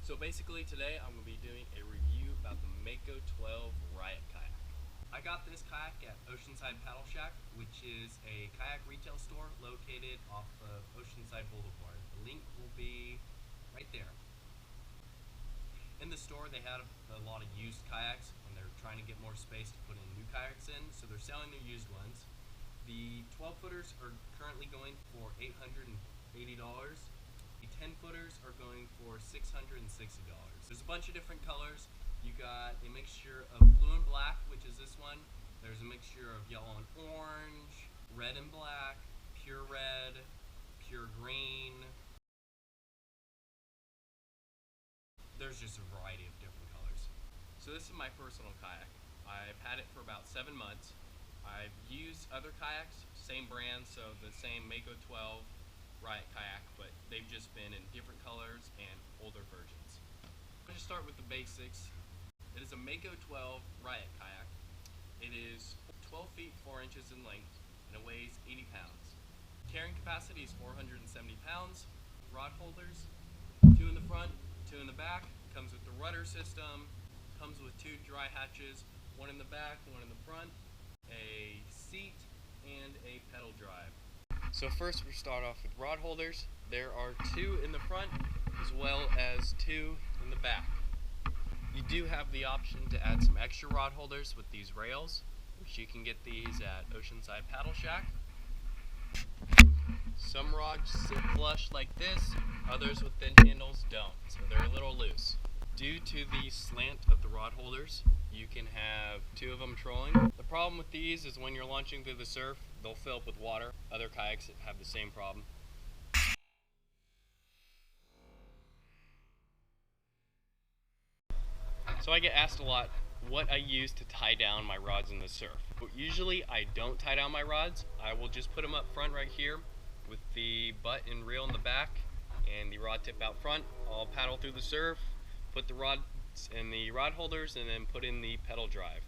So basically today I'm going to be doing a review about the Mako 12 Riot Kayak. I got this kayak at Oceanside Paddle Shack, which is a kayak retail store located off of Oceanside Boulevard. The link will be right there. In the store they had a lot of used kayaks and they're trying to get more space to put in new kayaks in, so they're selling their used ones. The 12 footers are currently going for $880. The 10 footers are going for $660. There's a bunch of different colors. You got a mixture of blue and black, which is this one. There's a mixture of yellow and orange, red and black, pure red, pure green. There's just a variety of different colors. So this is my personal kayak. I've had it for about 7 months. I've used other kayaks, same brand, so the same Mako 12 Riot kayak, but they've just been in different colors and older versions. I'm going to start with the basics. It is a Mako 12 Riot kayak. It is 12 feet 4 inches in length and it weighs 80 pounds. Carrying capacity is 470 pounds. Rod holders, 2 in the front, 2 in the back. Comes with the rudder system. Comes with 2 dry hatches, 1 in the back, 1 in the front, a seat, and a pedal drive. So first we start off with rod holders. There are 2 in the front as well as 2 in the back. You do have the option to add some extra rod holders with these rails, which you can get these at Oceanside Paddle Shack. Some rods sit flush like this, others with thin handles don't, so they're a little loose. Due to the slant of the rod holders, you can have 2 of them trolling. The problem with these is when you're launching through the surf, they'll fill up with water. Other kayaks have the same problem. So I get asked a lot what I use to tie down my rods in the surf. But usually I don't tie down my rods. I will just put them up front right here with the butt and reel in the back and the rod tip out front. I'll paddle through the surf, put the rods in the rod holders, and then put in the pedal drive.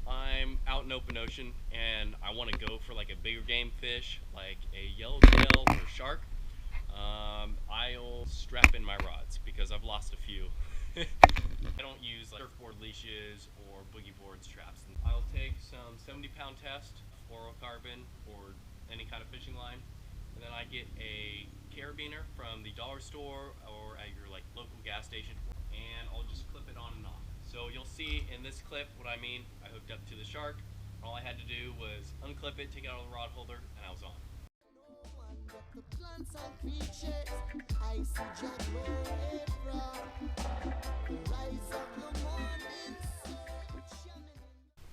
I'm out in open ocean and I want to go for like a bigger game fish, like a yellowtail or shark. I'll strap in my rods because I've lost a few. I don't use like surfboard leashes or boogie board straps. I'll take some 70-pound test, fluorocarbon, or any kind of fishing line, and then I get a carabiner from the dollar store or at your like local gas station, and I'll just clip it on and off. So you'll see in this clip what I mean. I hooked up to the shark. All I had to do was unclip it, take it out of the rod holder, and I was on.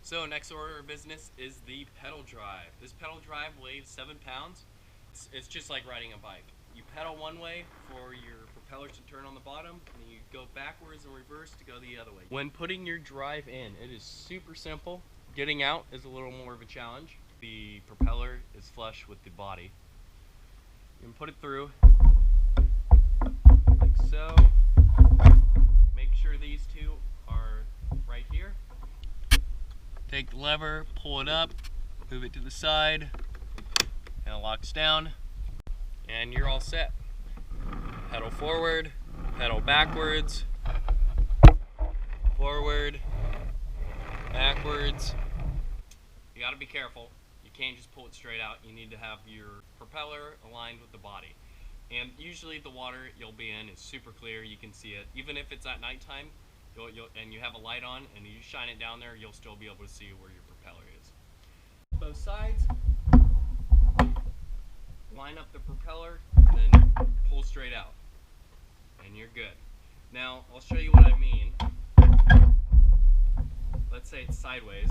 So next order of business is the pedal drive. This pedal drive weighs 7 pounds. It's just like riding a bike. You pedal one way for your propellers to turn on the bottom, and you go backwards and reverse to go the other way. When putting your drive in, it is super simple. Getting out is a little more of a challenge. The propeller is flush with the body. You can put it through like so. Make sure these 2 are right here. Take the lever, pull it up, move it to the side, and it locks down, and you're all set. Pedal forward, pedal backwards, forward, backwards. You gotta be careful. You can't just pull it straight out. You need to have your propeller aligned with the body. And usually the water you'll be in is super clear. You can see it. Even if it's at nighttime and you have a light on and you shine it down there, you'll still be able to see where your propeller is. Both sides. Line up the propeller and then pull straight out. And you're good. Now, I'll show you what I mean. Let's say it's sideways.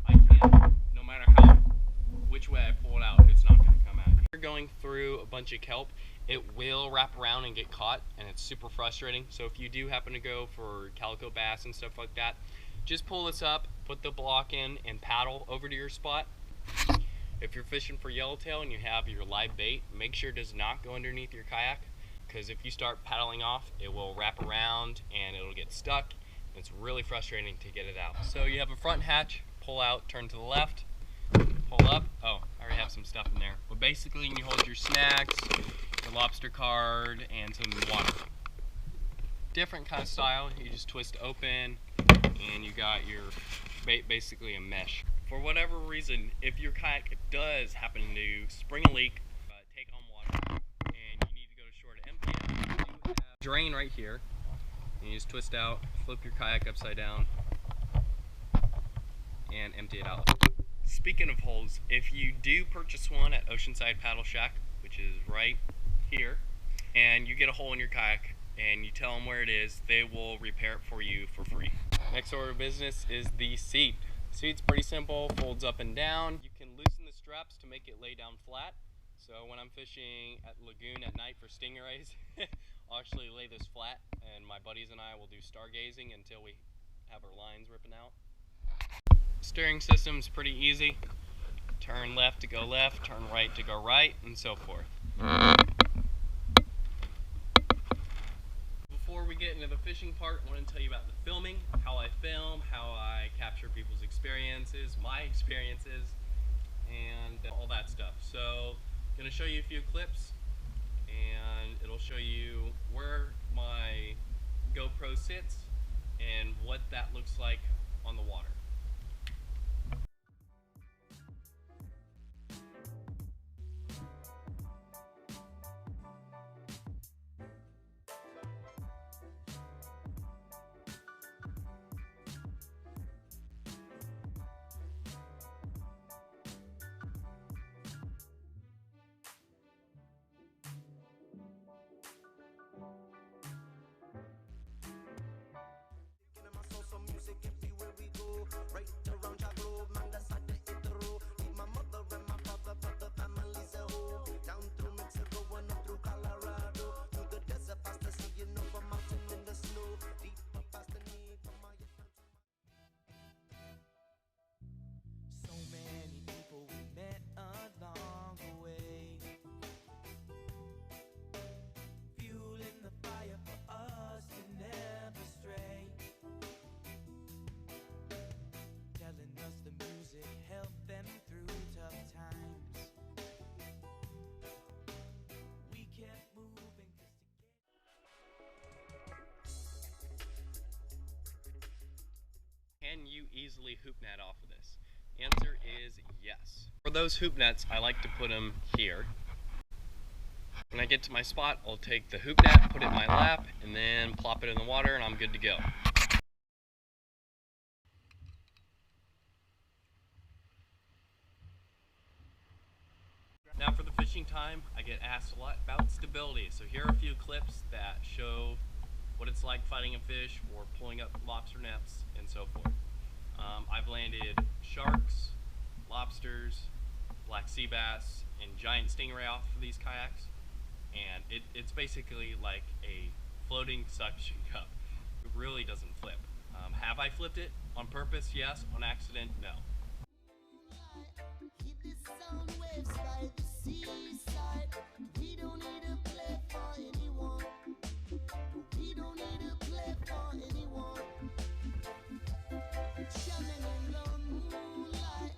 I can't, no matter which way I pull it out, it's not going to come out. If you're going through a bunch of kelp, it will wrap around and get caught, and it's super frustrating. So if you do happen to go for calico bass and stuff like that, just pull this up, put the block in, and paddle over to your spot. If you're fishing for yellowtail and you have your live bait, make sure it does not go underneath your kayak, because if you start paddling off, it will wrap around and it'll get stuck. It's really frustrating to get it out. So you have a front hatch, pull out, turn to the left, pull up. Oh, I already have some stuff in there. But basically you hold your snacks, your lobster card, and some water. Different kind of style. You just twist open and you got your bait, basically a mesh. For whatever reason, if your kayak does happen to spring a leak, take on water, and you need to go to shore to empty it, you have a drain right here. And you just twist out, flip your kayak upside down, and empty it out. Speaking of holes, if you do purchase one at Oceanside Paddle Shack, which is right here, and you get a hole in your kayak and you tell them where it is, they will repair it for you for free. Next order of business is the seat. The seat's pretty simple, folds up and down. You can loosen the straps to make it lay down flat. So when I'm fishing at Lagoon at night for stingrays, I'll actually lay this flat, and my buddies and I will do stargazing until we have our lines ripping out. Steering system's pretty easy. Turn left to go left, turn right to go right, and so forth. Before we get into the fishing part, I want to tell you about the filming, how I film, how I capture people's experiences, my experiences, and all that stuff. So I'm going to show you a few clips, and it'll show you where my GoPro sits and what that looks like on the water. Music everywhere we go, right around your globe, man, that's how they hit the road. Leave my mother and my father, but the family's at home. Down through Mexico and up through Colorado, through the desert past the sea, you know, a mountain in the snow, deeper past the need for my so many people we met along the way, fueling the fire for us to never stray. Telling us the music helped them through tough times. We kept moving Can you easily hoop net off of this? Answer is yes. For those hoop nets, I like to put them here. When I get to my spot, I'll take the hoop net, put it in my lap, and then plop it in the water, and I'm good to go. Now for the fishing time, I get asked a lot about stability. So here are a few clips that show what it's like fighting a fish or pulling up lobster nets and so forth. I've landed sharks, lobsters, black sea bass, and giant stingray off of these kayaks. And it's basically like a floating suction cup. It really doesn't flip. Have I flipped it on purpose? Yes. On accident? No. we don't need to play for anyone. We don't need to play for anyone. Shining in the moonlight.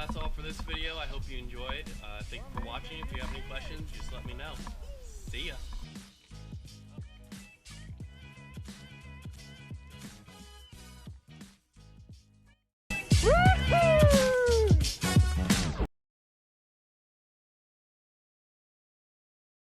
that's all for this video. I hope you enjoyed. Thank you for watching. If you have any questions, just let me know. See ya.